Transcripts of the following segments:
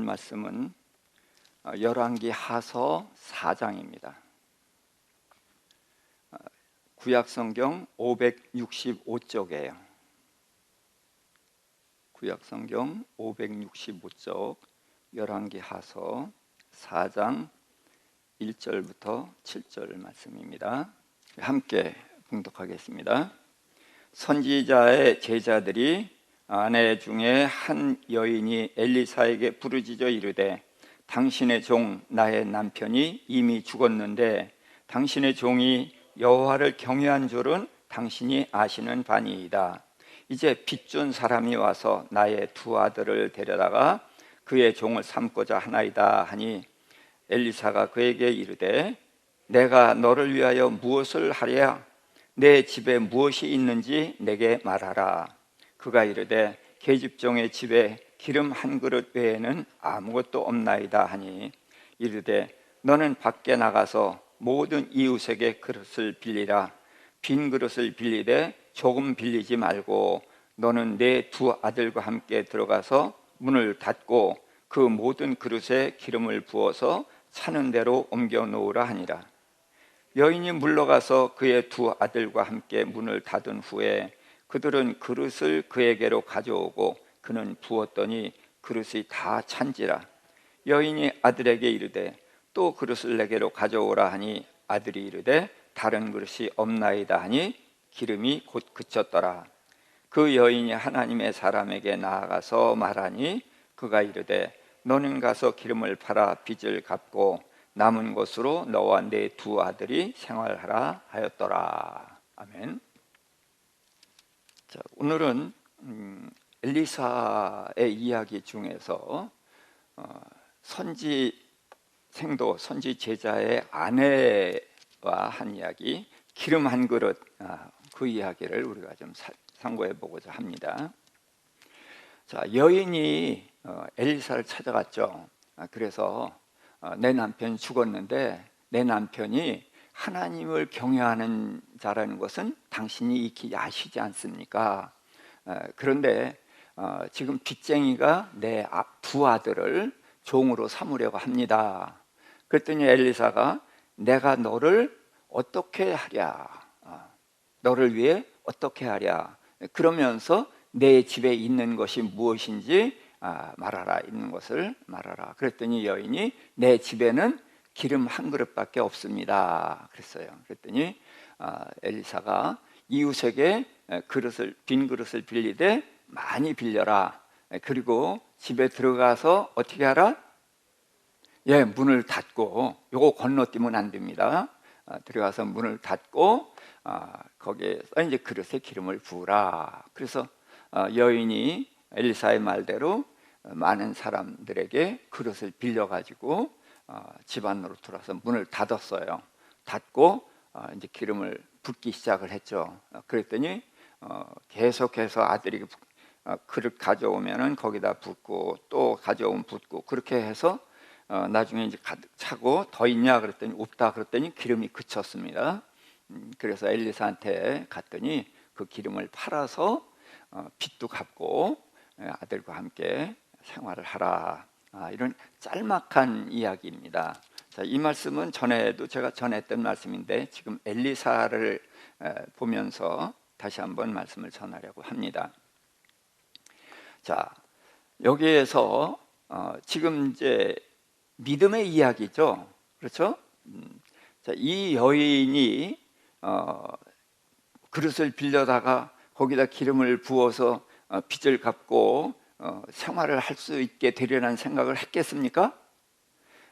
말씀은 열왕기 하서 4장입니다. 구약성경 565쪽이에요. 구약성경 565쪽 열왕기 하서 4장 1절부터 7절 말씀입니다. 함께 봉독하겠습니다. 선지자의 제자들이 아내 중에 한 여인이 엘리사에게 부르짖어 이르되 당신의 종 나의 남편이 이미 죽었는데 당신의 종이 여호와를 경외한 줄은 당신이 아시는 바니이다. 이제 빚준 사람이 와서 나의 두 아들을 데려다가 그의 종을 삼고자 하나이다 하니 엘리사가 그에게 이르되 내가 너를 위하여 무엇을 하랴? 내 집에 무엇이 있는지 내게 말하라. 그가 이르되 계집종의 집에 기름 한 그릇 외에는 아무것도 없나이다 하니 이르되 너는 밖에 나가서 모든 이웃에게 그릇을 빌리라. 빈 그릇을 빌리되 조금 빌리지 말고 너는 내 두 아들과 함께 들어가서 문을 닫고 그 모든 그릇에 기름을 부어서 차는 대로 옮겨 놓으라 하니라. 여인이 물러가서 그의 두 아들과 함께 문을 닫은 후에 그들은 그릇을 그에게로 가져오고 그는 부었더니 그릇이 다 찬지라. 여인이 아들에게 이르되 또 그릇을 내게로 가져오라 하니 아들이 이르되 다른 그릇이 없나이다 하니 기름이 곧 그쳤더라. 그 여인이 하나님의 사람에게 나아가서 말하니 그가 이르되 너는 가서 기름을 팔아 빚을 갚고 남은 것으로 너와 네 두 아들이 생활하라 하였더라. 아멘. 자, 오늘은 엘리사의 이야기 중에서 선지 제자의 아내와 한 이야기, 기름 한 그릇, 그 이야기를 우리가 좀 상고해 보고자 합니다. 자, 여인이 엘리사를 찾아갔죠. 그래서 내 남편이 죽었는데 내 남편이 하나님을 경외하는 자라는 것은 당신이 익히 아시지 않습니까? 그런데 지금 빚쟁이가 내 두 아들을 종으로 삼으려고 합니다. 그랬더니 엘리사가 내가 너를 어떻게 하랴? 너를 위해 어떻게 하랴? 그러면서 내 집에 있는 것이 무엇인지 말하라. 있는 것을 말하라. 그랬더니 여인이 내 집에는 기름 한 그릇밖에 없습니다. 그랬어요. 그랬더니 엘리사가 이웃에게 빈 그릇을 빌리되 많이 빌려라. 그리고 집에 들어가서 어떻게 하라? 문을 닫고, 요거 건너뛰면 안 됩니다. 들어가서 문을 닫고 거기에서 이제 그릇에 기름을 부으라. 그래서 여인이 엘리사의 말대로 많은 사람들에게 그릇을 빌려가지고 집 안으로 들어와서 문을 닫았어요. 닫고 이제 기름을 붓기 시작을 했죠. 그랬더니 계속해서 아들이 그릇 가져오면은 거기다 붓고 또 가져오면 붓고 그렇게 해서 나중에 이제 가득 차고 더 있냐 그랬더니 없다 그랬더니 기름이 그쳤습니다. 그래서 엘리사한테 갔더니 그 기름을 팔아서 빚도 갚고 아들과 함께 생활을 하라. 이런 짤막한 이야기입니다. 자, 이 말씀은 전에도 제가 전했던 말씀인데 지금 엘리사를 보면서 다시 한번 말씀을 전하려고 합니다. 자, 여기에서 지금 이제 믿음의 이야기죠. 그렇죠? 자, 이 여인이 그릇을 빌려다가 거기다 기름을 부어서 빚을 갚고 생활을 할 수 있게 되려는 생각을 했겠습니까?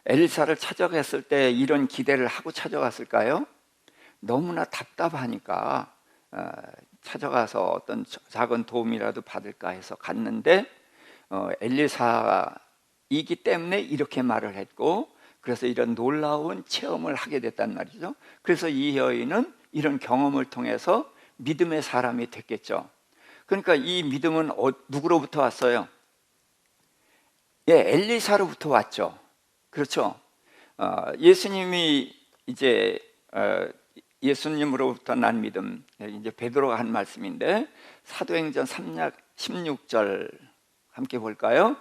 엘리사를 찾아갔을 때 이런 기대를 하고 찾아갔을까요? 너무나 답답하니까 찾아가서 어떤 작은 도움이라도 받을까 해서 갔는데 엘리사이기 때문에 이렇게 말을 했고 그래서 이런 놀라운 체험을 하게 됐단 말이죠. 그래서 이 여인은 이런 경험을 통해서 믿음의 사람이 됐겠죠. 그러니까 이 믿음은 누구로부터 왔어요? 엘리사로부터 왔죠. 그렇죠. 예수님이 이제 예수님으로부터 난 믿음, 이제 베드로가 한 말씀인데 사도행전 3장 16절 함께 볼까요?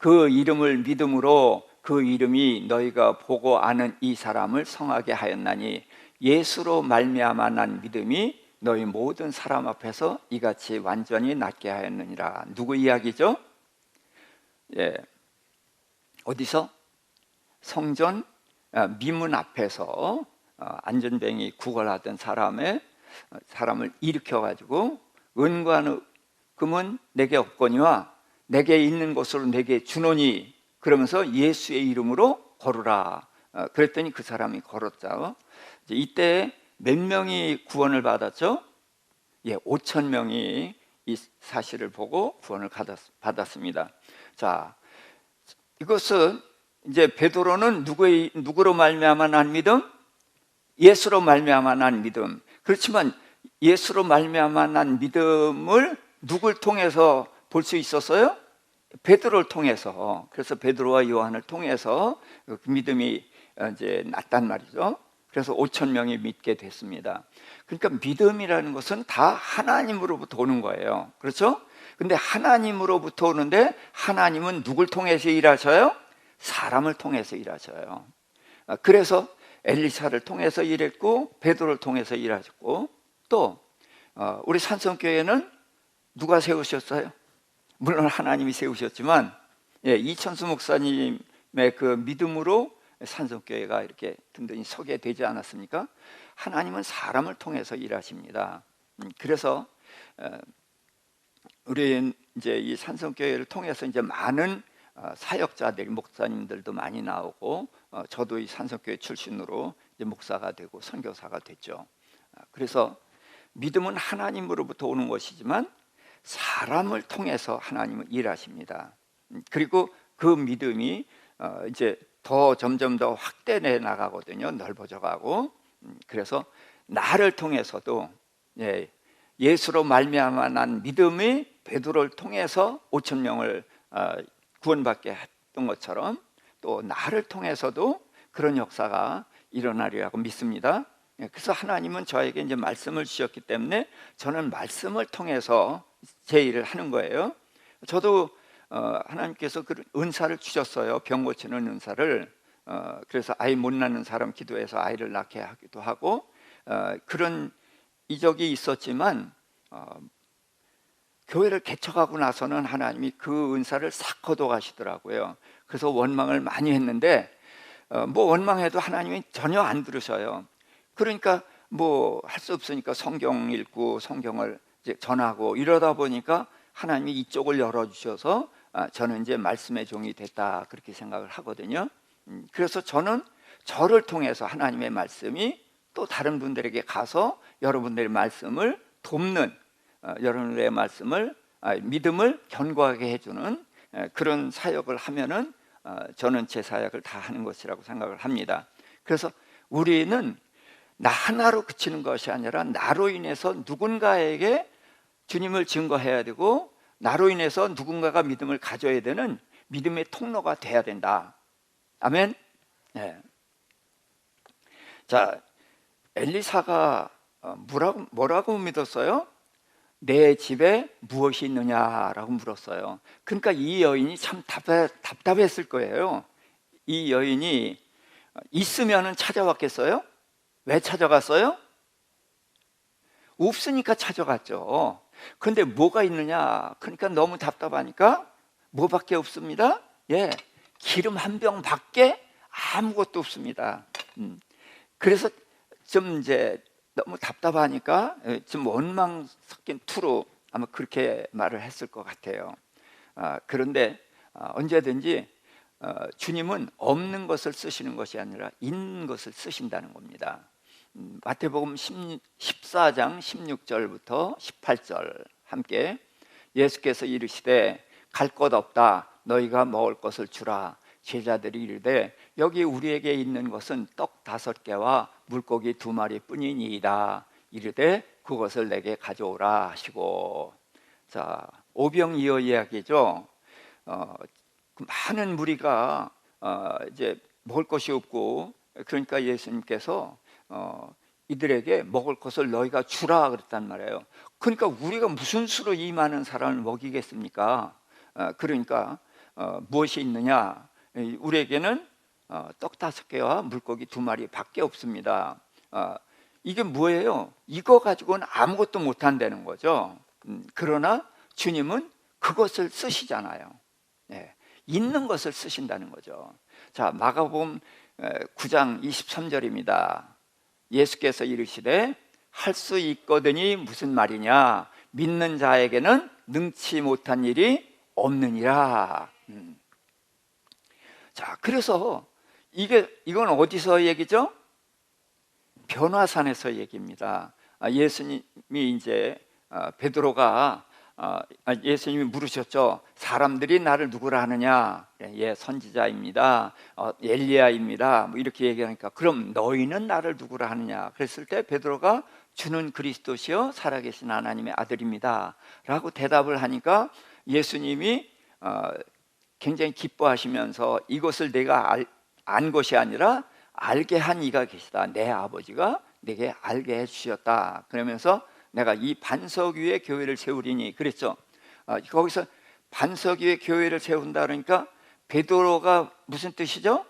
그 이름을 믿음으로 그 이름이 너희가 보고 아는 이 사람을 성하게 하였나니 예수로 말미암아 난 믿음이 너희 모든 사람 앞에서 이같이 완전히 낫게 하였느니라. 누구 이야기죠? 예, 어디서? 성전 미문 앞에서 안전뱅이 구걸하던 사람을 일으켜가지고 은과 금은 내게 없거니와 내게 있는 것으로 내게 주노니, 그러면서 예수의 이름으로 걸으라. 그랬더니 그 사람이 걸었죠. 이때 몇 명이 구원을 받았죠? 예, 5천 명이 이 사실을 보고 구원을 받았습니다. 자, 이것은 이제 베드로는 누구로 말미암아 난 믿음? 예수로 말미암아 난 믿음. 그렇지만 예수로 말미암아 난 믿음을 누굴 통해서 볼 수 있었어요? 베드로를 통해서. 그래서 베드로와 요한을 통해서 그 믿음이 이제 났단 말이죠. 그래서 5천 명이 믿게 됐습니다. 그러니까 믿음이라는 것은 다 하나님으로부터 오는 거예요. 그렇죠? 근데 하나님으로부터 오는데 하나님은 누굴 통해서 일하셔요? 사람을 통해서 일하셔요. 그래서 엘리사를 통해서 일했고 베드로를 통해서 일하셨고, 또 우리 산성교회는 누가 세우셨어요? 물론 하나님이 세우셨지만, 예, 이천수 목사님의 그 믿음으로 산성교회가 이렇게 든든히 서게 되지 않았습니까? 하나님은 사람을 통해서 일하십니다. 그래서 우리 이제 이 산성교회를 통해서 이제 많은 사역자들, 목사님들도 많이 나오고, 저도 이 산성교회 출신으로 이제 목사가 되고 선교사가 됐죠. 그래서 믿음은 하나님으로부터 오는 것이지만 사람을 통해서 하나님은 일하십니다. 그리고 그 믿음이 이제 더 점점 더 확대돼 나가거든요. 넓어져 가고. 그래서 나를 통해서도, 예, 예수로 말미암아 난 믿음이 베드로를 통해서 5천 명을 구원받게 했던 것처럼 또 나를 통해서도 그런 역사가 일어나리라고 믿습니다. 그래서 하나님은 저에게 이제 말씀을 주셨기 때문에 저는 말씀을 통해서 제 일을 하는 거예요. 저도 하나님께서 그 은사를 주셨어요. 병 고치는 은사를. 그래서 아이 못 낳는 사람 기도해서 아이를 낳게 하기도 하고, 그런 이적이 있었지만 교회를 개척하고 나서는 하나님이 그 은사를 싹 걷어 가시더라고요. 그래서 원망을 많이 했는데 뭐 원망해도 하나님이 전혀 안 들으셔요. 그러니까 뭐 할 수 없으니까 성경 읽고 성경을 이제 전하고 이러다 보니까 하나님이 이쪽을 열어주셔서 저는 이제 말씀의 종이 됐다, 그렇게 생각을 하거든요. 그래서 저는 저를 통해서 하나님의 말씀이 또 다른 분들에게 가서 여러분들의 말씀을 돕는, 여러분들의 말씀을 믿음을 견고하게 해주는 그런 사역을 하면은 저는 제 사역을 다 하는 것이라고 생각을 합니다. 그래서 우리는 나 하나로 그치는 것이 아니라 나로 인해서 누군가에게 주님을 증거해야 되고, 나로 인해서 누군가가 믿음을 가져야 되는 믿음의 통로가 돼야 된다. 아멘. 네. 자, 엘리사가 뭐라고 믿었어요? 내 집에 무엇이 있느냐라고 물었어요. 그러니까 이 여인이 참 답답했을 거예요. 이 여인이 있으면은 찾아왔겠어요? 왜 찾아갔어요? 없으니까 찾아갔죠. 그런데 뭐가 있느냐? 그러니까 너무 답답하니까 뭐밖에 없습니다. 예, 기름 한 병밖에 아무것도 없습니다. 그래서 좀 이제 너무 답답하니까 좀 원망 섞인 투로 아마 그렇게 말을 했을 것 같아요. 그런데 언제든지 주님은 없는 것을 쓰시는 것이 아니라 있는 것을 쓰신다는 겁니다. 마태복음 14장 16절부터 18절 함께, 예수께서 이르시되 갈 곳 없다, 너희가 먹을 것을 주라. 제자들이 이르되 여기 우리에게 있는 것은 떡 5개와 물고기 2마리 뿐이니이다. 이르되 그것을 내게 가져오라 하시고. 자, 오병이어 이야기죠. 많은 무리가 이제 먹을 것이 없고, 그러니까 예수님께서 이들에게 먹을 것을 너희가 주라 그랬단 말이에요. 그러니까 우리가 무슨 수로 이 많은 사람을 먹이겠습니까? 그러니까 무엇이 있느냐? 우리에게는 떡 5개와 물고기 2마리밖에 없습니다. 이게 뭐예요? 이거 가지고는 아무것도 못한다는 거죠. 그러나 주님은 그것을 쓰시잖아요. 네, 있는 것을 쓰신다는 거죠. 자, 마가복음 9장 23절입니다. 예수께서 이르시되 할 수 있거든이 무슨 말이냐? 믿는 자에게는 능치 못한 일이 없느니라. 자, 그래서 이건 어디서 얘기죠? 변화산에서 얘기입니다. 예수님이 이제 베드로가 예수님이 물으셨죠. 사람들이 나를 누구라 하느냐? 예, 선지자입니다. 엘리야입니다. 뭐 이렇게 얘기하니까 그럼 너희는 나를 누구라 하느냐? 그랬을 때 베드로가 주는 그리스도시요 살아계신 하나님의 아들입니다 라고 대답을 하니까 예수님이 굉장히 기뻐하시면서 이것을 내가 안 것이 아니라 알게 한 이가 계시다. 내 아버지가 내게 알게 해주셨다. 그러면서 내가 이 반석 위에 교회를 세우리니 그랬죠. 거기서 반석 위에 교회를 세운다 그러니까 베드로가 무슨 뜻이죠?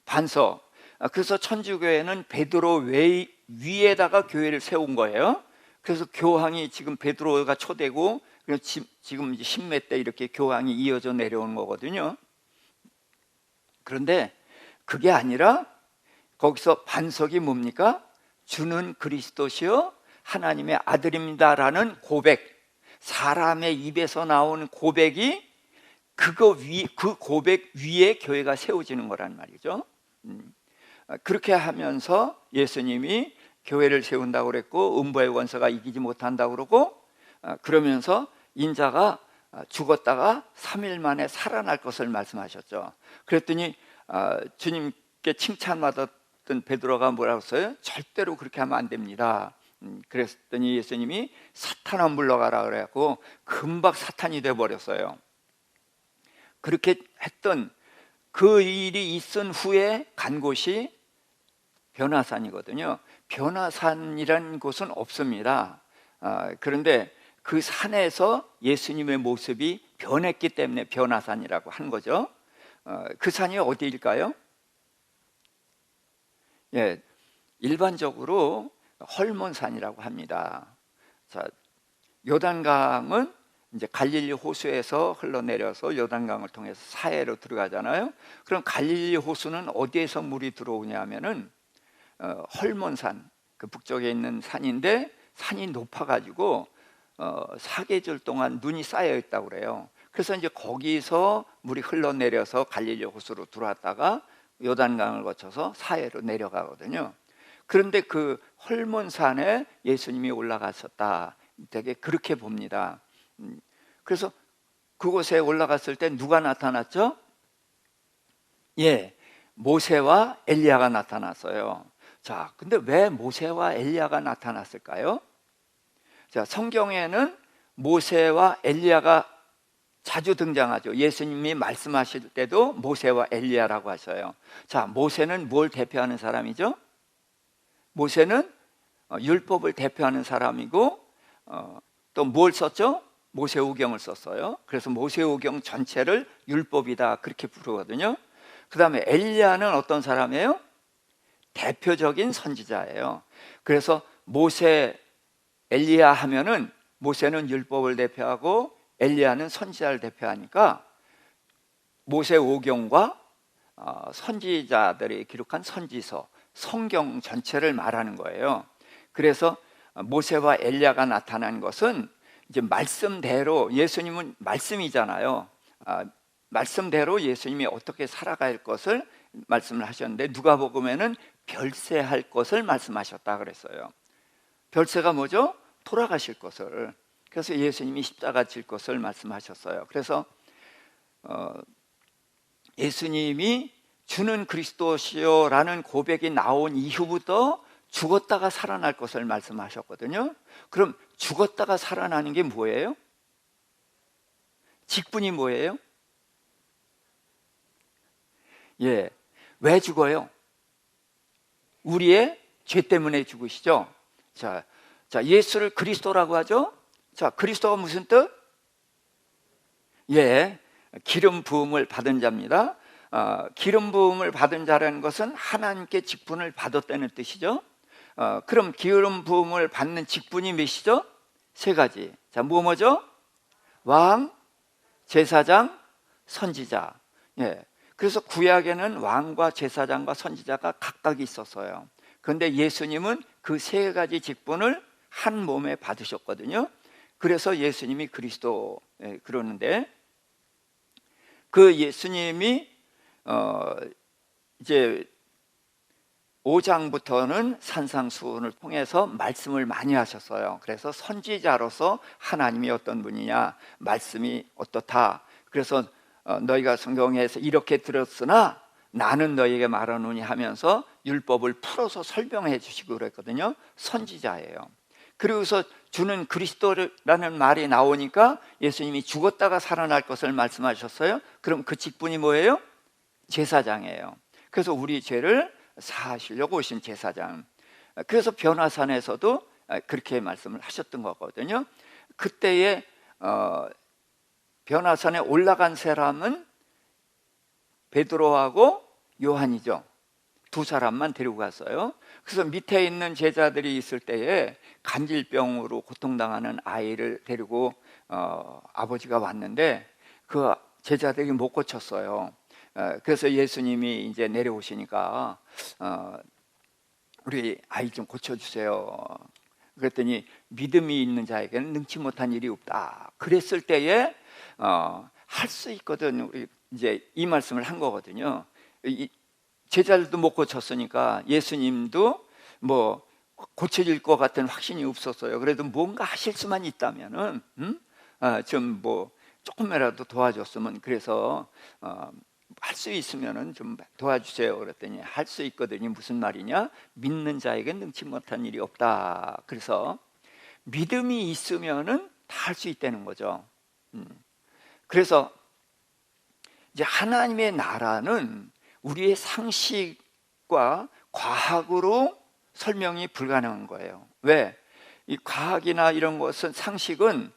반석. 그래서 천주교회는 베드로 위에다가 교회를 세운 거예요. 그래서 교황이 지금 베드로가 초대고 지금 10몇 대 이렇게 교황이 이어져 내려오는 거거든요. 그런데 그게 아니라 거기서 반석이 뭡니까? 주는 그리스도시요 하나님의 아들입니다라는 고백, 사람의 입에서 나오는 고백이 그 고백 위에 교회가 세워지는 거란 말이죠. 그렇게 하면서 예수님이 교회를 세운다고 그랬고 음부의 권세가 이기지 못한다고 그러고 그러면서 인자가 죽었다가 3일 만에 살아날 것을 말씀하셨죠. 그랬더니 주님께 칭찬받았던 베드로가 뭐라고 했어요? 절대로 그렇게 하면 안 됩니다. 그랬더니 예수님이 사탄아 물러가라 그래갖고 금방 사탄이 돼버렸어요. 그렇게 했던 그 일이 있은 후에 간 곳이 변화산이거든요. 변화산이라는 곳은 없습니다. 그런데 그 산에서 예수님의 모습이 변했기 때문에 변화산이라고 한 거죠. 그 산이 어디일까요? 예, 일반적으로 헐몬산이라고 합니다. 자, 요단강은 이제 갈릴리 호수에서 흘러내려서 요단강을 통해서 사해로 들어가잖아요. 그럼 갈릴리 호수는 어디에서 물이 들어오냐면은 헐몬산, 그 북쪽에 있는 산인데 산이 높아가지고 4계절 동안 눈이 쌓여 있다고 그래요. 그래서 이제 거기서 물이 흘러내려서 갈릴리 호수로 들어왔다가 요단강을 거쳐서 사해로 내려가거든요. 그런데 그 헐몬산에 예수님이 올라갔었다. 되게 그렇게 봅니다. 그래서 그곳에 올라갔을 때 누가 나타났죠? 예, 모세와 엘리야가 나타났어요. 자, 근데 왜 모세와 엘리야가 나타났을까요? 자, 성경에는 모세와 엘리야가 자주 등장하죠. 예수님이 말씀하실 때도 모세와 엘리야라고 하셔요. 자, 모세는 뭘 대표하는 사람이죠? 모세는 율법을 대표하는 사람이고 또 뭘 썼죠? 모세오경을 썼어요. 그래서 모세오경 전체를 율법이다 그렇게 부르거든요. 그 다음에 엘리야는 어떤 사람이에요? 대표적인 선지자예요. 그래서 모세, 엘리야 하면은 모세는 율법을 대표하고 엘리야는 선지자를 대표하니까 모세오경과 선지자들이 기록한 선지서, 성경 전체를 말하는 거예요. 그래서 모세와 엘리야가 나타난 것은 이제 말씀대로, 예수님은 말씀이잖아요. 말씀대로 예수님이 어떻게 살아갈 것을 말씀을 하셨는데 누가복음에는 별세할 것을 말씀하셨다 그랬어요. 별세가 뭐죠? 돌아가실 것을. 그래서 예수님이 십자가 질 것을 말씀하셨어요. 그래서 예수님이 주는 그리스도시요라는 고백이 나온 이후부터 죽었다가 살아날 것을 말씀하셨거든요. 그럼 죽었다가 살아나는 게 뭐예요? 직분이 뭐예요? 예, 왜 죽어요? 우리의 죄 때문에 죽으시죠. 자, 예수를 그리스도라고 하죠. 자, 그리스도가 무슨 뜻? 예, 기름 부음을 받은 자입니다. 기름 부음을 받은 자라는 것은 하나님께 직분을 받았다는 뜻이죠. 그럼 기름 부음을 받는 직분이 몇이죠? 세 가지. 자, 뭐죠? 왕, 제사장, 선지자. 예. 그래서 구약에는 왕과 제사장과 선지자가 각각 있었어요. 그런데 예수님은 그 세 가지 직분을 한 몸에 받으셨거든요. 그래서 예수님이 그리스도, 그러는데 그 예수님이 이제 5장부터는 산상수훈을 통해서 말씀을 많이 하셨어요. 그래서 선지자로서 하나님이 어떤 분이냐, 말씀이 어떻다. 그래서 너희가 성경에서 이렇게 들었으나 나는 너희에게 말하노니 하면서 율법을 풀어서 설명해 주시고 그랬거든요. 선지자예요. 그리고서 주는 그리스도라는 말이 나오니까 예수님이 죽었다가 살아날 것을 말씀하셨어요. 그럼 그 직분이 뭐예요? 제사장이에요. 그래서 우리 죄를 사하시려고 오신 제사장. 그래서 변화산에서도 그렇게 말씀을 하셨던 거거든요. 그때에 변화산에 올라간 사람은 베드로하고 요한이죠. 두 사람만 데리고 갔어요. 그래서 밑에 있는 제자들이 있을 때에 간질병으로 고통당하는 아이를 데리고 아버지가 왔는데 그 제자들이 못 고쳤어요. 그래서 예수님이 이제 내려오시니까 우리 아이 좀 고쳐주세요. 그랬더니 믿음이 있는 자에게는 능치 못한 일이 없다. 그랬을 때에 할 수 있거든. 우리 이제 이 말씀을 한 거거든요. 제자들도 못 고쳤으니까 예수님도 뭐 고쳐질 것 같은 확신이 없었어요. 그래도 뭔가 하실 수만 있다면은 좀 뭐 조금이라도 도와줬으면. 그래서 할 수 있으면은 좀 도와주세요. 그랬더니 할 수 있거든요. 무슨 말이냐? 믿는 자에게 능치 못한 일이 없다. 그래서 믿음이 있으면은 다 할 수 있다는 거죠. 그래서 이제 하나님의 나라는 우리의 상식과 과학으로 설명이 불가능한 거예요. 왜? 이 과학이나 이런 것은, 상식은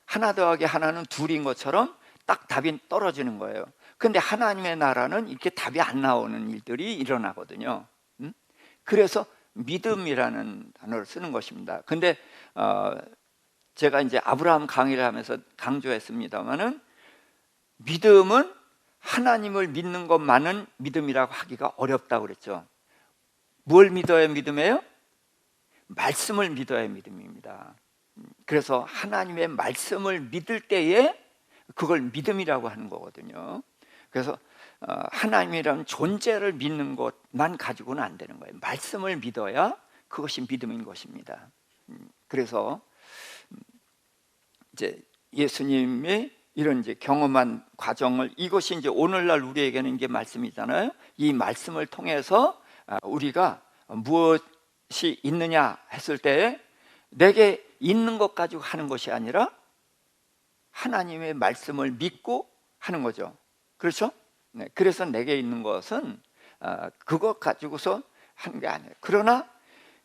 하나 더하기 하나는 둘인 것처럼 딱 답이 떨어지는 거예요. 근데 하나님의 나라는 이렇게 답이 안 나오는 일들이 일어나거든요. 그래서 믿음이라는 단어를 쓰는 것입니다. 근데 제가 이제 아브라함 강의를 하면서 강조했습니다마는, 믿음은 하나님을 믿는 것만은 믿음이라고 하기가 어렵다고 그랬죠. 뭘 믿어야 믿음이에요? 말씀을 믿어야 믿음입니다. 그래서 하나님의 말씀을 믿을 때에 그걸 믿음이라고 하는 거거든요. 그래서 하나님이라는 존재를 믿는 것만 가지고는 안 되는 거예요. 말씀을 믿어야 그것이 믿음인 것입니다. 그래서 이제 예수님의 이런 이제 경험한 과정을, 이것이 이제 오늘날 우리에게는 이게 말씀이잖아요. 이 말씀을 통해서 우리가 무엇이 있느냐 했을 때, 내게 있는 것 가지고 하는 것이 아니라 하나님의 말씀을 믿고 하는 거죠. 그렇죠? 네, 그래서 내게 있는 것은 그것 가지고서 하는 게 아니에요. 그러나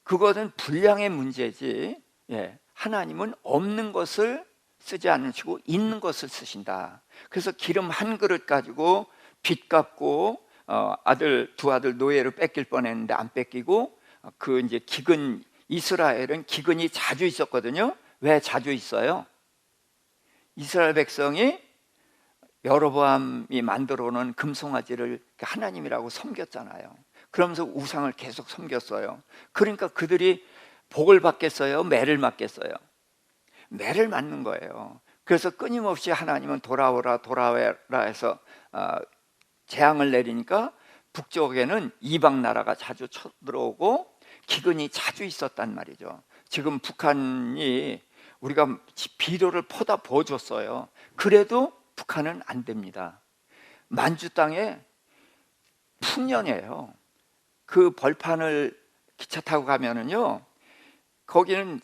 그것은 분량의 문제지, 하나님은 없는 것을 쓰지 않으시고 있는 것을 쓰신다. 그래서 기름 한 그릇 가지고 빚 갚고 두 아들 노예로 뺏길 뻔했는데 안 뺏기고, 그 이제 기근, 이스라엘은 기근이 자주 있었거든요. 왜 자주 있어요? 이스라엘 백성이 여로보암이 만들어 놓은 금송아지를 하나님이라고 섬겼잖아요. 그러면서 우상을 계속 섬겼어요. 그러니까 그들이 복을 받겠어요? 매를 맞겠어요? 매를 맞는 거예요. 그래서 끊임없이 하나님은 돌아오라 돌아오라 해서 재앙을 내리니까 북쪽에는 이방 나라가 자주 쳐들어오고 기근이 자주 있었단 말이죠. 지금 북한이 우리가 비료를 퍼다 부어줬어요. 그래도 북한은 안 됩니다. 만주 땅에 풍년이에요. 그 벌판을 기차 타고 가면은요, 거기는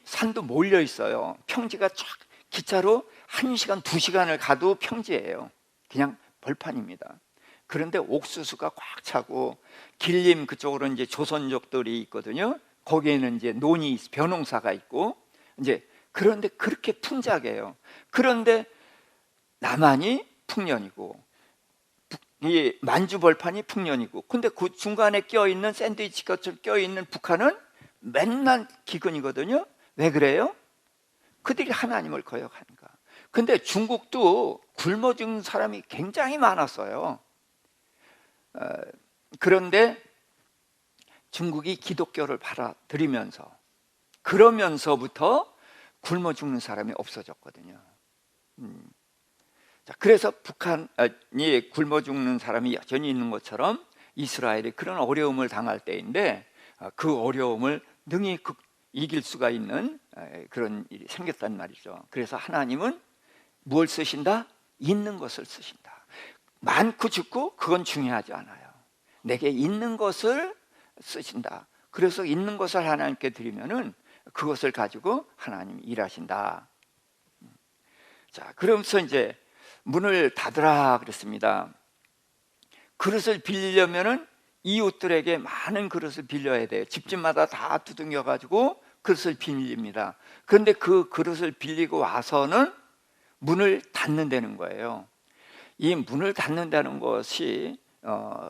산도 몰려 있어요. 평지가 쫙, 기차로 1시간, 2시간을 가도 평지예요. 그냥 벌판입니다. 그런데 옥수수가 꽉 차고, 길림 그쪽으로 이제 조선족들이 있거든요. 거기에는 이제 논이, 벼농사가 있고, 이제 그런데 그렇게 풍작해요. 그런데 남한이 풍년이고 이 만주벌판이 풍년이고, 근데 그 중간에 껴있는 샌드위치처럼 껴있는 북한은 맨날 기근이거든요. 왜 그래요? 그들이 하나님을 거역하니까. 근데 중국도 굶어 죽는 사람이 굉장히 많았어요. 그런데 중국이 기독교를 받아들이면서, 그러면서부터 굶어 죽는 사람이 없어졌거든요. 자, 그래서 북한이 굶어 죽는 사람이 여전히 있는 것처럼 이스라엘이 그런 어려움을 당할 때인데, 그 어려움을 능히 이길 수가 있는 그런 일이 생겼단 말이죠. 그래서 하나님은 무엇을 쓰신다? 있는 것을 쓰신다. 많고 적고 그건 중요하지 않아요. 내게 있는 것을 쓰신다. 그래서 있는 것을 하나님께 드리면은 그것을 가지고 하나님이 일하신다. 자, 그러면서 이제 문을 닫으라 그랬습니다. 그릇을 빌리려면은 이웃들에게 많은 그릇을 빌려야 돼요. 집집마다 다 두둥겨 가지고 그릇을 빌립니다. 그런데 그 그릇을 빌리고 와서는 문을 닫는다는 거예요. 이 문을 닫는다는 것이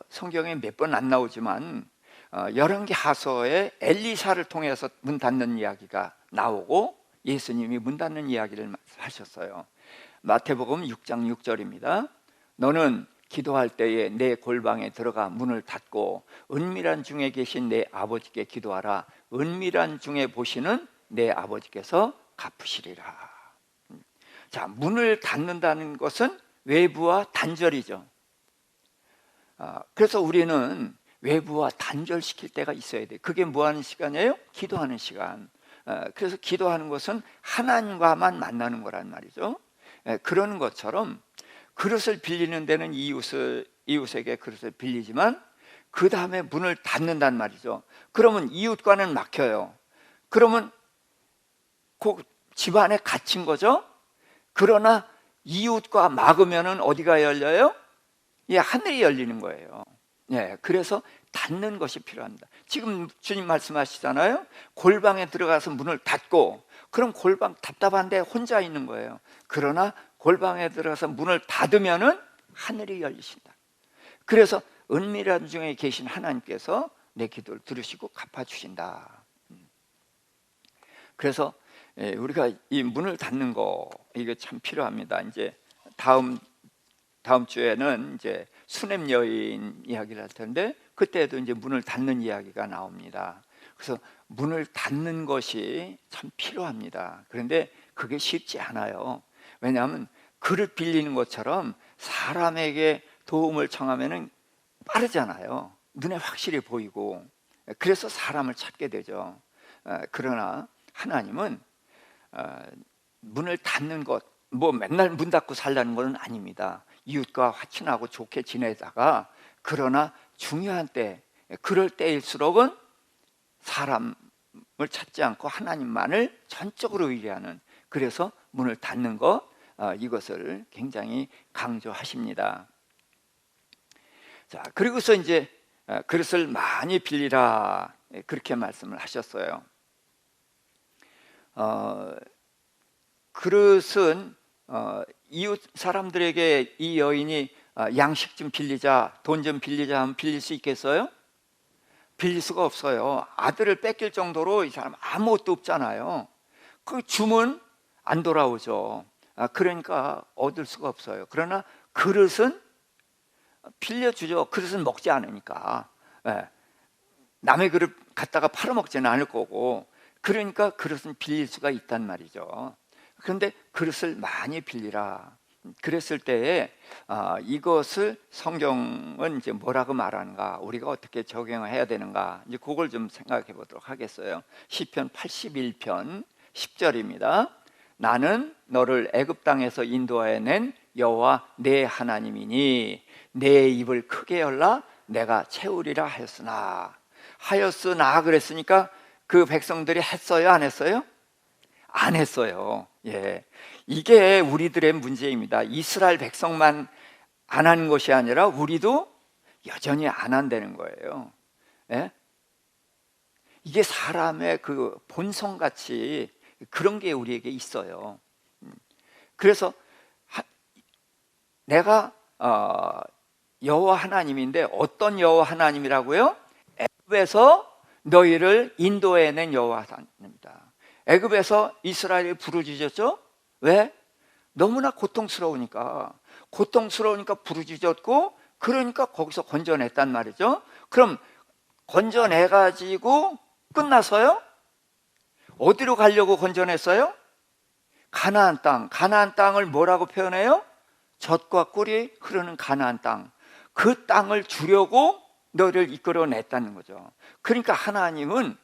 성경에 몇 번 안 나오지만 열왕기하서에 엘리사를 통해서 문 닫는 이야기가 나오고 예수님이 문 닫는 이야기를 하셨어요. 마태복음 6장 6절입니다. 너는 기도할 때에 내 골방에 들어가 문을 닫고 은밀한 중에 계신 내 아버지께 기도하라. 은밀한 중에 보시는 내 아버지께서 갚으시리라. 자, 문을 닫는다는 것은 외부와 단절이죠. 그래서 우리는 외부와 단절시킬 때가 있어야 돼요. 그게 뭐 하는 시간이에요? 기도하는 시간. 그래서 기도하는 것은 하나님과만 만나는 거란 말이죠. 그런 것처럼 그릇을 빌리는 데는 이웃에게 그릇을 빌리지만 그 다음에 문을 닫는단 말이죠. 그러면 이웃과는 막혀요. 그러면 그 집안에 갇힌 거죠. 그러나 이웃과 막으면은 어디가 열려요? 예, 하늘이 열리는 거예요. 예, 그래서 닫는 것이 필요합니다. 지금 주님 말씀하시잖아요. 골방에 들어가서 문을 닫고, 그럼 골방 답답한데 혼자 있는 거예요. 그러나 골방에 들어가서 문을 닫으면은 하늘이 열리신다. 그래서 은밀한 중에 계신 하나님께서 내 기도를 들으시고 갚아주신다. 그래서 우리가 이 문을 닫는 거, 이게 참 필요합니다. 이제 다음 주에는 이제 수냄 여인 이야기를 할 텐데, 그때도 이제 문을 닫는 이야기가 나옵니다. 그래서 문을 닫는 것이 참 필요합니다. 그런데 그게 쉽지 않아요. 왜냐하면 그릇 빌리는 것처럼 사람에게 도움을 청하면은 빠르잖아요. 눈에 확실히 보이고. 그래서 사람을 찾게 되죠. 그러나 하나님은 문을 닫는 것, 뭐 맨날 문 닫고 살라는 건 아닙니다. 이웃과 화친하고 좋게 지내다가, 그러나 중요한 때, 그럴 때일수록은 사람을 찾지 않고 하나님만을 전적으로 의뢰하는, 그래서 문을 닫는 것, 이것을 굉장히 강조하십니다. 자, 그리고서 이제 그릇을 많이 빌리라, 그렇게 말씀을 하셨어요. 그릇은 이웃 사람들에게 이 여인이 양식 좀 빌리자, 돈 좀 빌리자 하면 빌릴 수 있겠어요? 빌릴 수가 없어요. 아들을 뺏길 정도로 이 사람 아무것도 없잖아요. 그 주면 안 돌아오죠. 그러니까 얻을 수가 없어요. 그러나 그릇은 빌려주죠. 그릇은 먹지 않으니까. 남의 그릇 갖다가 팔아먹지는 않을 거고, 그러니까 그릇은 빌릴 수가 있단 말이죠. 그런데 그릇을 많이 빌리라 그랬을 때에 이것을 성경은 이제 뭐라고 말하는가, 우리가 어떻게 적용해야 되는가, 이제 그걸 좀 생각해 보도록 하겠어요. 시편 81편 10절입니다. 나는 너를 애굽 땅에서 인도하여 낸 여호와 내 하나님이니 내 입을 크게 열라 내가 채우리라 하였으나 그랬으니까 그 백성들이 했어요, 안 했어요? 안 했어요. 예, 이게 우리들의 문제입니다. 이스라엘 백성만 안 한 것이 아니라 우리도 여전히 안 한다는 거예요. 예? 이게 사람의 그 본성같이 그런 게 우리에게 있어요. 그래서 내가 여호와 하나님인데 어떤 여호와 하나님이라고요? 애굽에서 너희를 인도해낸 여호와 하나님입니다. 애굽에서 이스라엘이 부르짖었죠? 왜? 너무나 고통스러우니까 부르짖었고, 그러니까 거기서 건져냈단 말이죠. 그럼 건져내가지고 끝나서요? 어디로 가려고 건져냈어요? 가나안 땅. 가나안 땅을 뭐라고 표현해요? 젖과 꿀이 흐르는 가나안 땅. 그 땅을 주려고 너희를 이끌어냈다는 거죠. 그러니까 하나님은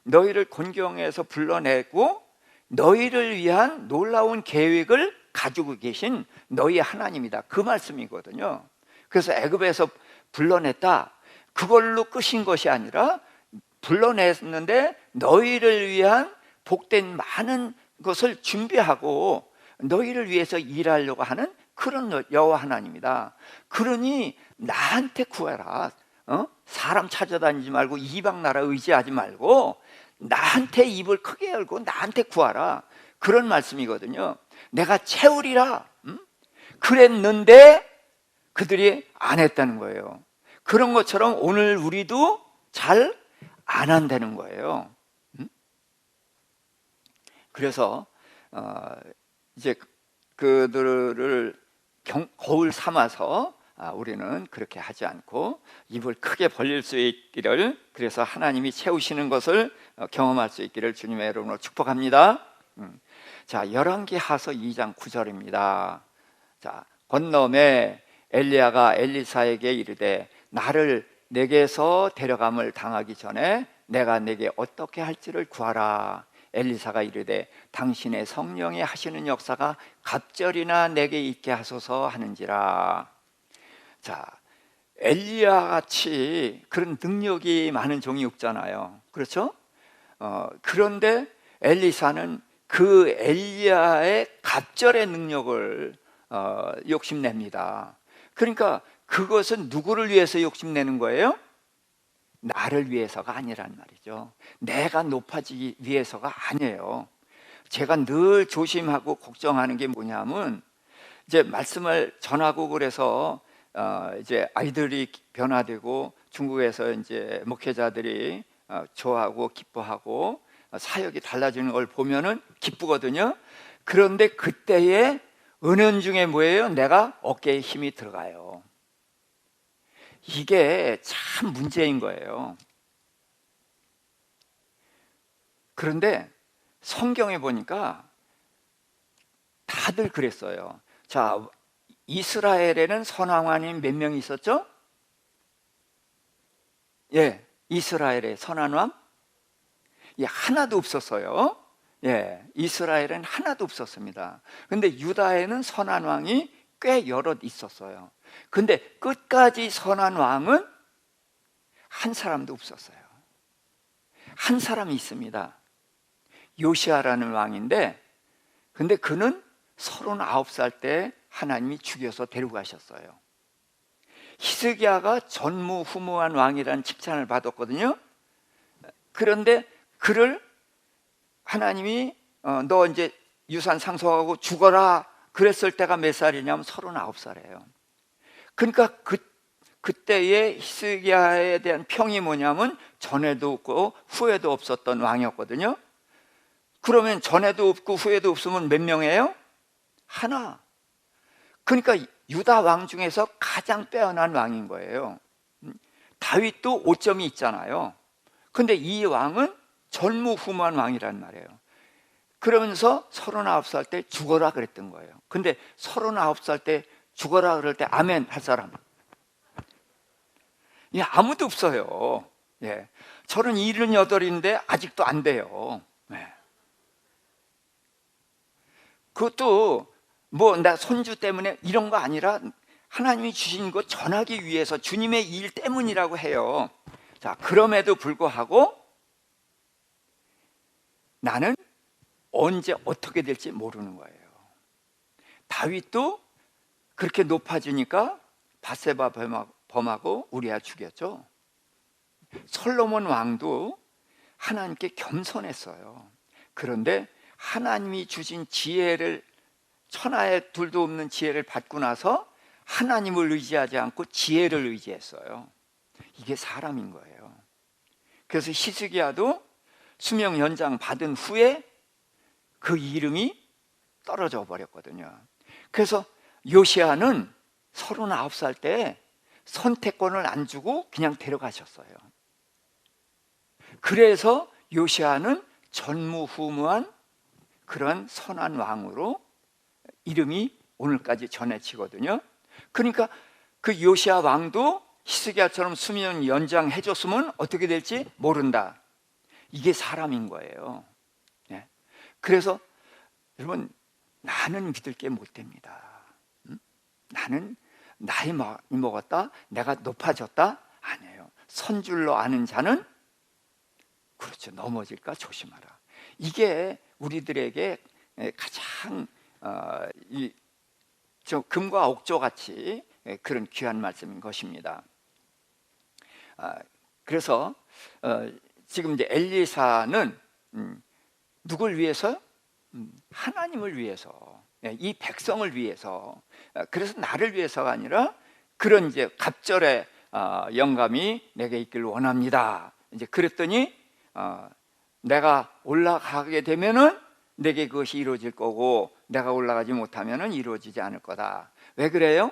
너희를 곤경에서 불러내고 너희를 위한 놀라운 계획을 가지고 계신 너희의 하나님이다, 그 말씀이거든요. 그래서 애굽에서 불러냈다, 그걸로 끝인 것이 아니라 불러냈는데 너희를 위한 복된 많은 것을 준비하고 너희를 위해서 일하려고 하는 그런 여호와 하나님이다. 그러니 나한테 구해라. 사람 찾아다니지 말고 이방 나라 의지하지 말고 나한테 입을 크게 열고 나한테 구하라, 그런 말씀이거든요. 내가 채우리라. 그랬는데 그들이 안 했다는 거예요. 그런 것처럼 오늘 우리도 잘 안 한다는 거예요. 그래서 이제 그들을 거울 삼아서 우리는 그렇게 하지 않고 입을 크게 벌릴 수 있기를, 그래서 하나님이 채우시는 것을 경험할 수 있기를 주님의 이름으로 축복합니다. 자, 열왕기하서 2장 9절입니다. 자, 건너매 엘리야가 엘리사에게 이르되 나를 내게서 데려감을 당하기 전에 내가 내게 어떻게 할지를 구하라. 엘리사가 이르되 당신의 성령이 하시는 역사가 갑절이나 내게 있게 하소서 하는지라. 자, 엘리야 같이 그런 능력이 많은 종이 없잖아요. 그렇죠? 그런데 엘리사는 그 엘리야의 갑절의 능력을 욕심냅니다. 그러니까 그것은 누구를 위해서 욕심내는 거예요? 나를 위해서가 아니란 말이죠. 내가 높아지기 위해서가 아니에요. 제가 늘 조심하고 걱정하는 게 뭐냐면, 이제 말씀을 전하고 그래서 이제 아이들이 변화되고 중국에서 이제 목회자들이 좋아하고 기뻐하고 사역이 달라지는 걸 보면은 기쁘거든요. 그런데 그때의 은연중에 뭐예요? 내가 어깨에 힘이 들어가요. 이게 참 문제인 거예요. 그런데 성경에 보니까 다들 그랬어요. 자, 이스라엘에는 선왕왕이 몇 명 있었죠? 예, 이스라엘에 선한 왕? 예, 하나도 없었어요. 예, 이스라엘은 하나도 없었습니다. 근데 유다에는 선한 왕이 꽤 여럿 있었어요. 근데 끝까지 선한 왕은 한 사람도 없었어요. 한 사람이 있습니다. 요시아라는 왕인데, 근데 그는 39살 때 하나님이 죽여서 데려가셨어요. 히스기야가 전무후무한 왕이라는 칭찬을 받았거든요. 그런데 그를 하나님이 너 이제 유산 상속하고 죽어라 그랬을 때가 몇 살이냐면 39살이에요. 그러니까 그때의 히스기야에 대한 평이 뭐냐면 전에도 없고 후에도 없었던 왕이었거든요. 그러면 전에도 없고 후에도 없으면 몇 명이에요? 하나. 그러니까 유다 왕 중에서 가장 빼어난 왕인 거예요. 다윗도 5점이 있잖아요. 근데 이 왕은 전무후무한 왕이란 말이에요. 그러면서 39살 때 죽어라 그랬던 거예요. 근데 39살 때 죽어라 그럴 때 아멘 할 사람, 예, 아무도 없어요. 예, 저는 78인데 아직도 안 돼요. 예. 그것도 뭐 나 손주 때문에 이런 거 아니라 하나님이 주신 거 전하기 위해서 주님의 일 때문이라고 해요. 자, 그럼에도 불구하고 나는 언제 어떻게 될지 모르는 거예요. 다윗도 그렇게 높아지니까 밧세바 범하고 우리아 죽였죠. 솔로몬 왕도 하나님께 겸손했어요. 그런데 하나님이 주신 지혜를, 천하에 둘도 없는 지혜를 받고 나서 하나님을 의지하지 않고 지혜를 의지했어요. 이게 사람인 거예요. 그래서 히스기야도 수명 연장 받은 후에 그 이름이 떨어져 버렸거든요. 그래서 요시야는 39살 때 선택권을 안 주고 그냥 데려가셨어요. 그래서 요시야는 전무후무한 그런 선한 왕으로 이름이 오늘까지 전해지거든요. 그러니까 그 요시야 왕도 히스기야처럼 수명 연장해 줬으면 어떻게 될지 모른다. 이게 사람인 거예요. 네. 그래서 여러분, 나는 믿을 게 못 됩니다. 나는 나이 많이 먹었다, 내가 높아졌다? 아니에요. 선줄로 아는 자는 그렇죠, 넘어질까 조심하라. 이게 우리들에게 가장 금과 옥조 같이 그런 귀한 말씀인 것입니다. 그래서 지금 이제 엘리사는 누굴 위해서요? 하나님을 위해서, 이 백성을 위해서. 그래서 나를 위해서가 아니라 그런 이제 갑절의 영감이 내게 있기를 원합니다. 이제 그랬더니 내가 올라가게 되면은 내게 그것이 이루어질 거고, 내가 올라가지 못하면은 이루어지지 않을 거다. 왜 그래요?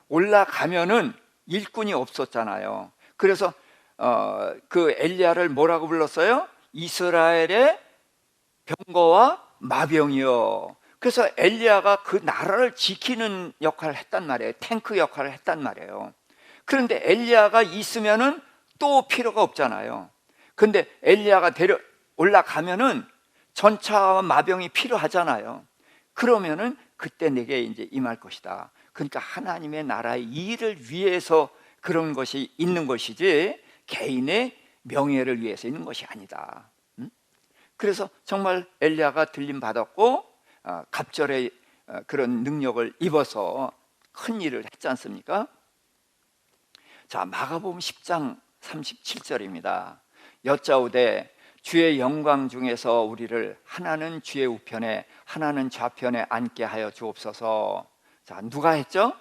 올라가면은 일꾼이 없었잖아요. 그래서 그 엘리야를 뭐라고 불렀어요? 이스라엘의 병거와 마병이요. 그래서 엘리야가 그 나라를 지키는 역할을 했단 말이에요. 탱크 역할을 했단 말이에요. 그런데 엘리야가 있으면은 또 필요가 없잖아요. 근데 엘리야가 올라가면은 전차와 마병이 필요하잖아요. 그러면은 그때 내게 이제 임할 것이다. 그러니까 하나님의 나라의 일을 위해서 그런 것이 있는 것이지 개인의 명예를 위해서 있는 것이 아니다. 그래서 정말 엘리야가 들림 받았고 갑절의 그런 능력을 입어서 큰 일을 했지 않습니까? 자, 마가복음 10장 37절입니다. 여짜오되 주의 영광 중에서 우리를 하나는 주의 우편에 하나는 좌편에 앉게 하여 주옵소서. 자, 누가 했죠?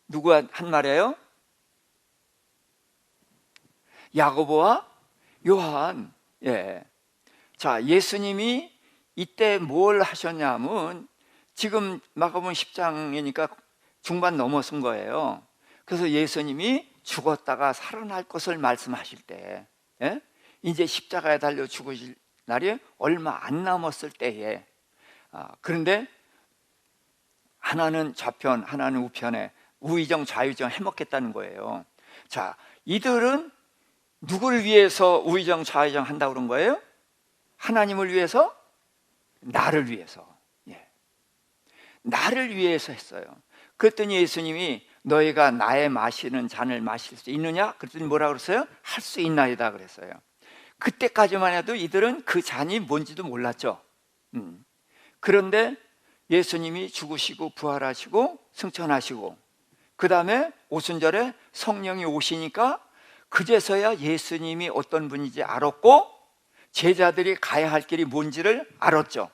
누가 한 말이에요? 야고보와 요한. 예. 자, 예수님이 이때 뭘 하셨냐면, 지금 마가복음 10장이니까 중반 넘어선 거예요. 그래서 예수님이 죽었다가 살아날 것을 말씀하실 때, 예? 이제 십자가에 달려 죽으실 날이 얼마 안 남았을 때에, 그런데 하나는 좌편, 하나는 우편에 우의정 좌의정 해먹겠다는 거예요. 자, 이들은 누구를 위해서 우의정 좌의정 한다고 그런 거예요? 하나님을 위해서? 나를 위해서. 예. 나를 위해서 했어요. 그랬더니 예수님이 너희가 나의 마시는 잔을 마실 수 있느냐? 그랬더니 뭐라 그랬어요? 할 수 있나이다 그랬어요. 그때까지만 해도 이들은 그 잔이 뭔지도 몰랐죠. 그런데 예수님이 죽으시고 부활하시고 승천하시고 그 다음에 오순절에 성령이 오시니까 그제서야 예수님이 어떤 분인지 알았고 제자들이 가야 할 길이 뭔지를 알았죠.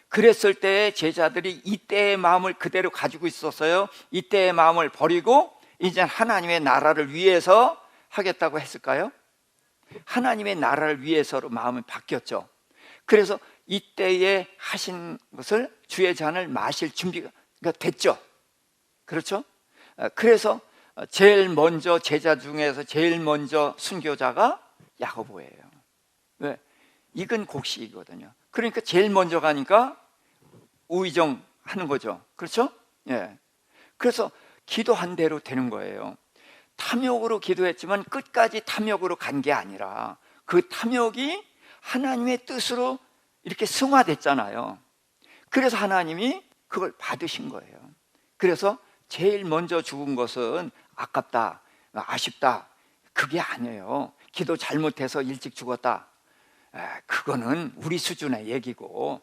그랬을 때 제자들이 이때의 마음을 그대로 가지고 있었어요. 이때의 마음을 버리고 이제 하나님의 나라를 위해서 하겠다고 했을까요? 하나님의 나라를 위해서로 마음이 바뀌었죠. 그래서 이때에 하신 것을 주의 잔을 마실 준비가 됐죠. 그렇죠? 그래서 제일 먼저 제자 중에서 제일 먼저 순교자가 야고보예요. 왜? 익은 곡식이거든요. 그러니까 제일 먼저 가니까 우의정 하는 거죠. 그렇죠? 예. 그래서 기도한 대로 되는 거예요. 탐욕으로 기도했지만 끝까지 탐욕으로 간 게 아니라 그 탐욕이 하나님의 뜻으로 이렇게 승화됐잖아요. 그래서 하나님이 그걸 받으신 거예요. 그래서 제일 먼저 죽은 것은 아깝다, 아쉽다, 그게 아니에요. 기도 잘못해서 일찍 죽었다, 그거는 우리 수준의 얘기고,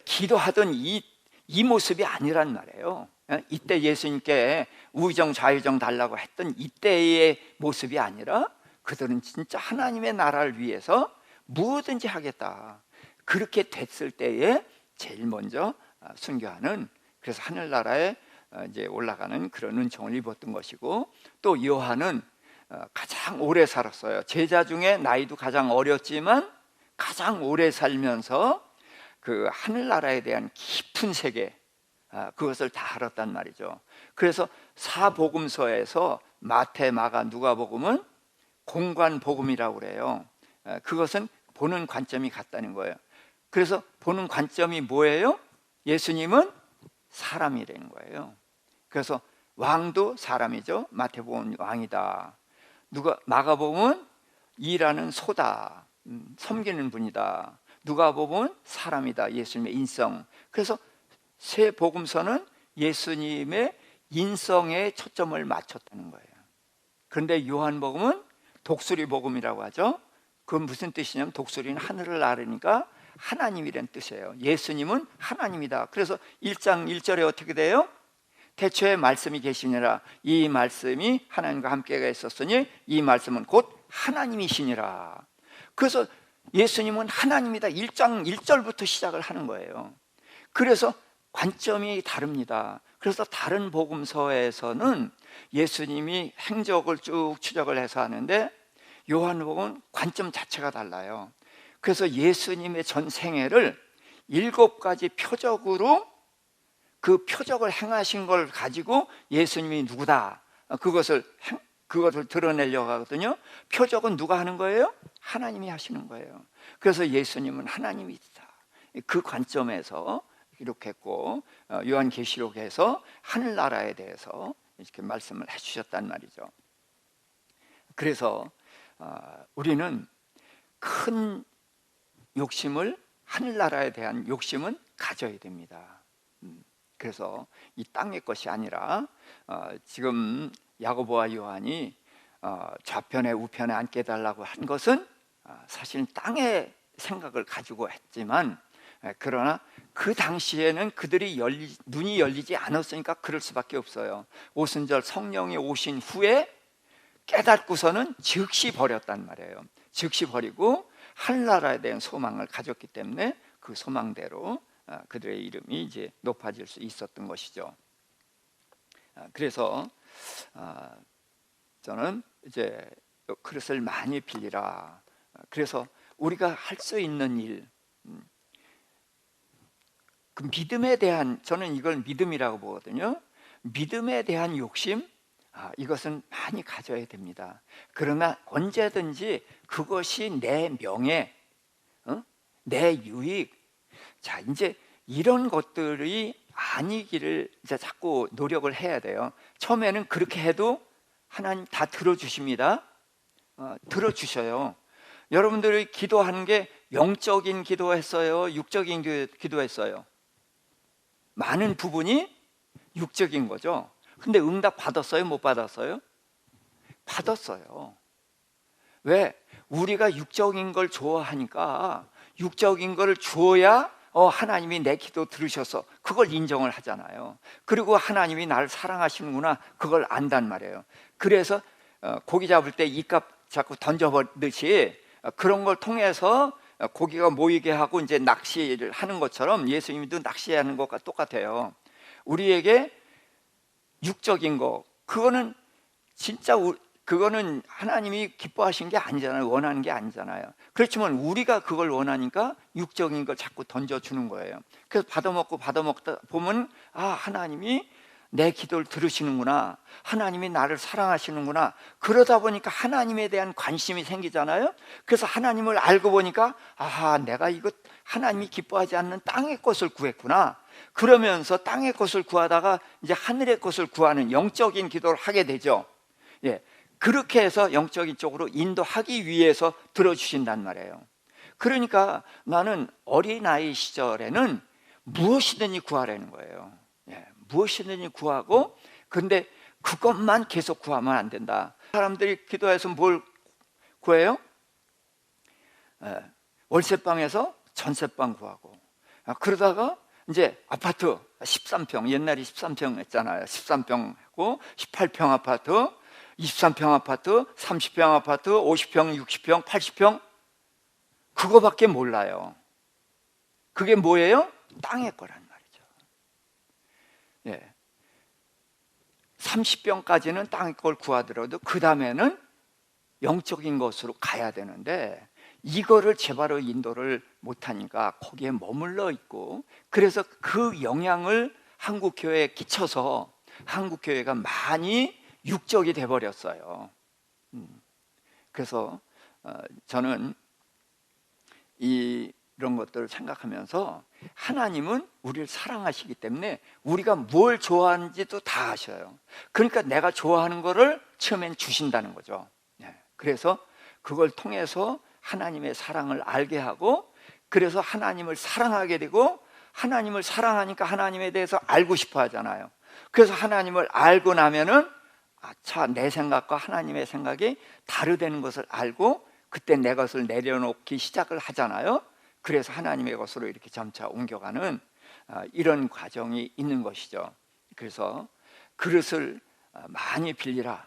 기도하던 이 모습이 아니란 말이에요. 이때 예수님께 우의정 좌의정 달라고 했던 이때의 모습이 아니라 그들은 진짜 하나님의 나라를 위해서 무엇든지 하겠다. 그렇게 됐을 때에 제일 먼저 순교하는, 그래서 하늘나라의 이제 올라가는 그런 은총을 입었던 것이고, 또 요한은 가장 오래 살았어요. 제자 중에 나이도 가장 어렸지만 가장 오래 살면서 그 하늘나라에 대한 깊은 세계, 그것을 다 알았단 말이죠. 그래서 사복음서에서 마태, 마가, 누가복음은 공관복음이라고 그래요. 그것은 보는 관점이 같다는 거예요. 그래서 보는 관점이 뭐예요? 예수님은 사람이라는 거예요. 그래서 왕도 사람이죠. 마태복음은 왕이다. 마가복음은 일하는 소다, 섬기는 분이다. 누가복음은 사람이다, 예수님의 인성. 그래서 세 복음서는 예수님의 인성에 초점을 맞췄다는 거예요. 그런데 요한복음은 독수리 복음이라고 하죠. 그건 무슨 뜻이냐면 독수리는 하늘을 나르니까 하나님이란 뜻이에요. 예수님은 하나님이다. 그래서 1장 1절에 어떻게 돼요? 태초에 말씀이 계시니라. 이 말씀이 하나님과 함께 있었으니 이 말씀은 곧 하나님이시니라. 그래서 예수님은 하나님이다. 1장 1절부터 시작을 하는 거예요. 그래서 관점이 다릅니다. 그래서 다른 복음서에서는 예수님이 행적을 쭉 추적을 해서 하는데 요한복음은 관점 자체가 달라요. 그래서 예수님의 전 생애를 7가지 표적으로, 그 표적을 행하신 걸 가지고 예수님이 누구다, 그것을 드러내려고 하거든요. 표적은 누가 하는 거예요? 하나님이 하시는 거예요. 그래서 예수님은 하나님이다. 그 관점에서 기록했고, 요한계시록에서 하늘나라에 대해서 이렇게 말씀을 해주셨단 말이죠. 그래서 우리는 큰 욕심을, 하늘나라에 대한 욕심은 가져야 됩니다. 그래서 이 땅의 것이 아니라 지금 야고보와 요한이 좌편에 우편에 앉게 해달라고 한 것은 사실은 땅의 생각을 가지고 했지만, 그러나 그 당시에는 그들이 눈이 열리지 않았으니까 그럴 수밖에 없어요. 오순절 성령이 오신 후에 깨닫고서는 즉시 버렸단 말이에요. 즉시 버리고 하늘나라에 대한 소망을 가졌기 때문에 그 소망대로 그들의 이름이 이제 높아질 수 있었던 것이죠. 그래서 저는 이제 그릇을 많이 빌리라. 그래서 우리가 할 수 있는 일, 그 믿음에 대한, 저는 이걸 믿음이라고 보거든요. 믿음에 대한 욕심, 이것은 많이 가져야 됩니다. 그러나 언제든지 그것이 내 명예, 내 유익, 자, 이제 이런 것들이 아니기를 이제 자꾸 노력을 해야 돼요. 처음에는 그렇게 해도 하나님 다 들어주십니다. 들어주셔요. 여러분들이 기도하는 게 영적인 기도했어요, 육적인 기도했어요? 많은 부분이 육적인 거죠. 근데 응답 받았어요, 못 받았어요? 받았어요. 왜? 우리가 육적인 걸 좋아하니까 육적인 걸 주어야 하나님이 내 기도 들으셔서 그걸 인정을 하잖아요. 그리고 하나님이 나를 사랑하시는구나, 그걸 안단 말이에요. 그래서 고기 잡을 때 이값 자꾸 던져버리듯이 그런 걸 통해서 고기가 모이게 하고 이제 낚시를 하는 것처럼 예수님도 낚시하는 것과 똑같아요. 우리에게 육적인 거, 그거는 진짜 그거는 하나님이 기뻐하신 게 아니잖아요. 원하는 게 아니잖아요. 그렇지만 우리가 그걸 원하니까 육적인 걸 자꾸 던져주는 거예요. 그래서 받아먹다 보면 하나님이 내 기도를 들으시는구나, 하나님이 나를 사랑하시는구나. 그러다 보니까 하나님에 대한 관심이 생기잖아요. 그래서 하나님을 알고 보니까 내가 이거 하나님이 기뻐하지 않는 땅의 것을 구했구나. 그러면서 땅의 것을 구하다가 이제 하늘의 것을 구하는 영적인 기도를 하게 되죠. 그렇게 해서 영적인 쪽으로 인도하기 위해서 들어주신단 말이에요. 그러니까 나는 어린아이 시절에는 무엇이든지 구하라는 거예요. 무엇이든지 구하고, 근데 그것만 계속 구하면 안 된다. 사람들이 기도해서 뭘 구해요? 월세방에서 전세방 구하고, 그러다가 이제 아파트 13평, 옛날에 13평 했잖아요. 13평 하고 18평 아파트, 23평 아파트, 30평 아파트, 50평, 60평, 80평, 그거밖에 몰라요. 그게 뭐예요? 땅의 거란 말이죠. 30병까지는 땅의 걸 구하더라도 그 다음에는 영적인 것으로 가야 되는데 이거를 제바로 인도를 못하니까 거기에 머물러 있고, 그래서 그 영향을 한국교회에 끼쳐서 한국교회가 많이 육적이 돼버렸어요. 그래서 저는 이런 것들을 생각하면서 하나님은 우리를 사랑하시기 때문에 우리가 뭘 좋아하는지도 다 아셔요. 그러니까 내가 좋아하는 거를 처음엔 주신다는 거죠. 그래서 그걸 통해서 하나님의 사랑을 알게 하고, 그래서 하나님을 사랑하게 되고, 하나님을 사랑하니까 하나님에 대해서 알고 싶어 하잖아요. 그래서 하나님을 알고 나면은 아차, 내 생각과 하나님의 생각이 다르다는 것을 알고 그때 내 것을 내려놓기 시작을 하잖아요. 그래서 하나님의 것으로 이렇게 점차 옮겨가는 이런 과정이 있는 것이죠. 그래서 그릇을 많이 빌리라.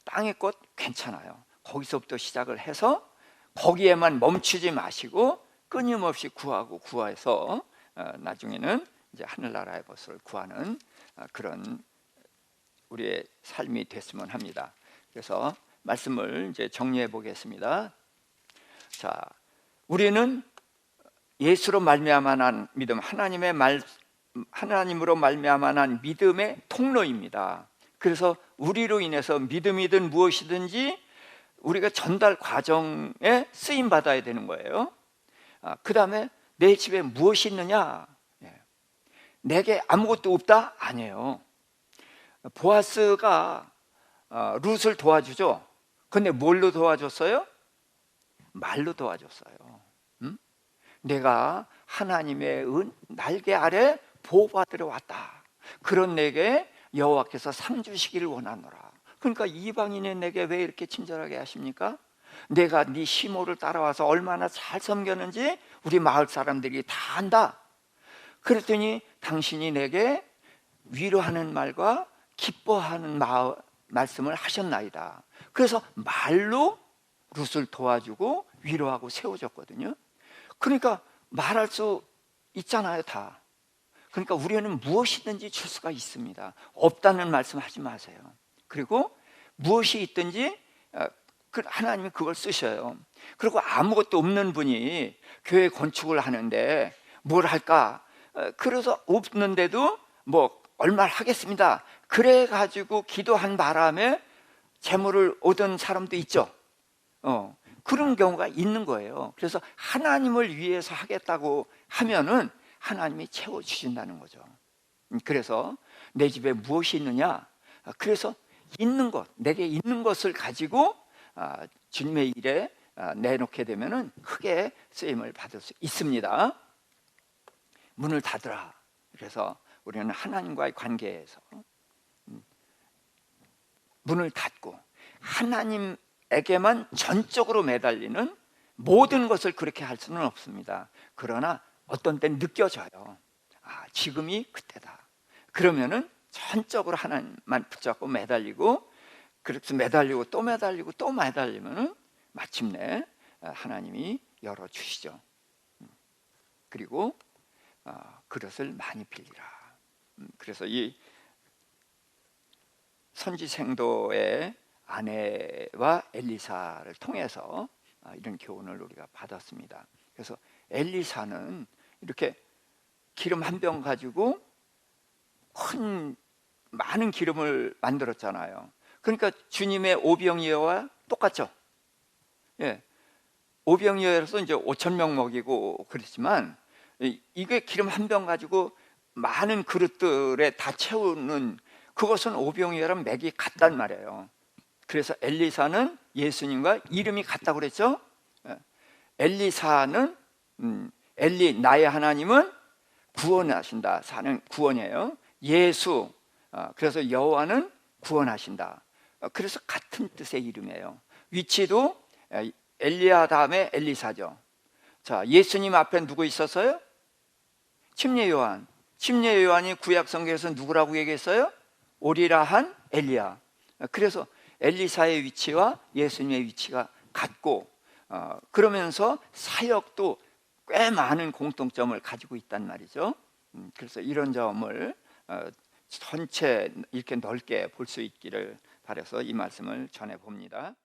땅의 것 괜찮아요. 거기서부터 시작을 해서 거기에만 멈추지 마시고 끊임없이 구하고 구해서 나중에는 이제 하늘나라의 것을 구하는 그런 우리의 삶이 됐으면 합니다. 그래서 말씀을 이제 정리해 보겠습니다. 자, 우리는 예수로 말미암아 난 믿음, 하나님으로 말미암아 난 믿음의 통로입니다. 그래서 우리로 인해서 믿음이든 무엇이든지 우리가 전달 과정에 쓰임 받아야 되는 거예요. 그 다음에 내 집에 무엇이 있느냐? 내게 아무것도 없다? 아니에요. 보아스가 룻을 도와주죠. 근데 뭘로 도와줬어요? 말로 도와줬어요. 내가 하나님의 날개 아래 보호받으러 왔다. 그런 내게 여호와께서 상 주시기를 원하노라. 그러니까 이방인의 내게 왜 이렇게 친절하게 하십니까? 내가 네 시모를 따라와서 얼마나 잘 섬겼는지 우리 마을 사람들이 다 안다. 그랬더니 당신이 내게 위로하는 말과 기뻐하는 말씀을 하셨나이다. 그래서 말로 룻을 도와주고 위로하고 세워줬거든요. 그러니까 말할 수 있잖아요, 다. 그러니까 우리는 무엇이든지 줄 수가 있습니다. 없다는 말씀 하지 마세요. 그리고 무엇이 있든지 하나님이 그걸 쓰셔요. 그리고 아무것도 없는 분이 교회 건축을 하는데 뭘 할까? 그래서 없는데도 뭐 얼마를 하겠습니다. 그래가지고 기도한 바람에 재물을 얻은 사람도 있죠. 그런 경우가 있는 거예요. 그래서 하나님을 위해서 하겠다고 하면은 하나님이 채워주신다는 거죠. 그래서 내 집에 무엇이 있느냐? 그래서 있는 것, 내게 있는 것을 가지고 주님의 일에 내놓게 되면은 크게 쓰임을 받을 수 있습니다. 문을 닫으라. 그래서 우리는 하나님과의 관계에서 문을 닫고 하나님에게만 전적으로 매달리는 모든 것을 그렇게 할 수는 없습니다. 그러나 어떤 때는 느껴져요. 지금이 그때다. 그러면은 전적으로 하나님만 붙잡고 매달리고, 그렇게 매달리고 또 매달리고 또 매달리면은 마침내 하나님이 열어주시죠. 그리고 그릇을 많이 빌리라. 그래서 이 선지생도의 아내와 엘리사를 통해서 이런 교훈을 우리가 받았습니다. 그래서 엘리사는 이렇게 기름 한 병 가지고 많은 기름을 만들었잖아요. 그러니까 주님의 오병이어와 똑같죠. 오병이어라서 이제 5,000명 먹이고 그랬지만, 이게 기름 한 병 가지고 많은 그릇들에 다 채우는 그것은 오병이어랑 맥이 같단 말이에요. 그래서 엘리사는 예수님과 이름이 같다고 그랬죠. 엘리사는 엘리, 나의 하나님은 구원하신다. 사는 구원이에요. 예수, 그래서 여호와는 구원하신다. 그래서 같은 뜻의 이름이에요. 위치도 엘리야 다음에 엘리사죠. 자, 예수님 앞에 누구 있었어요? 침례 요한. 침례 요한이 구약 성경에서 누구라고 얘기했어요? 오리라 한 엘리야. 그래서 엘리사의 위치와 예수님의 위치가 같고, 그러면서 사역도 꽤 많은 공통점을 가지고 있단 말이죠. 그래서 이런 점을 전체 이렇게 넓게 볼 수 있기를 바라서 이 말씀을 전해 봅니다.